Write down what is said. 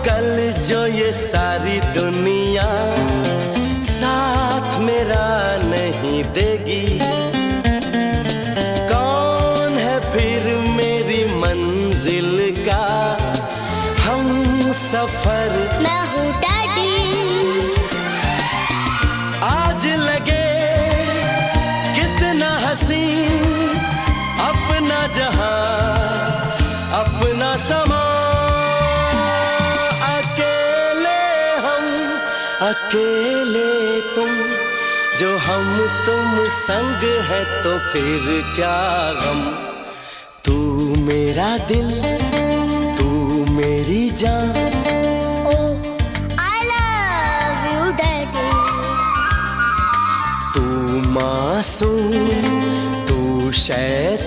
कल जो ये सारी दुनिया साथ मेरा नहीं देगी, कौन है फिर मेरी मंजिल का हम सफर? मैं हूँ डैडी। आज लगे कितना हंसी अपना जहां अपना समा, अकेले हम अकेले तुम, जो हम तुम संग है तो फिर क्या गम। तू मेरा दिल, तू मेरी जान, I love you daddy। तू मासूम, तू शैतान,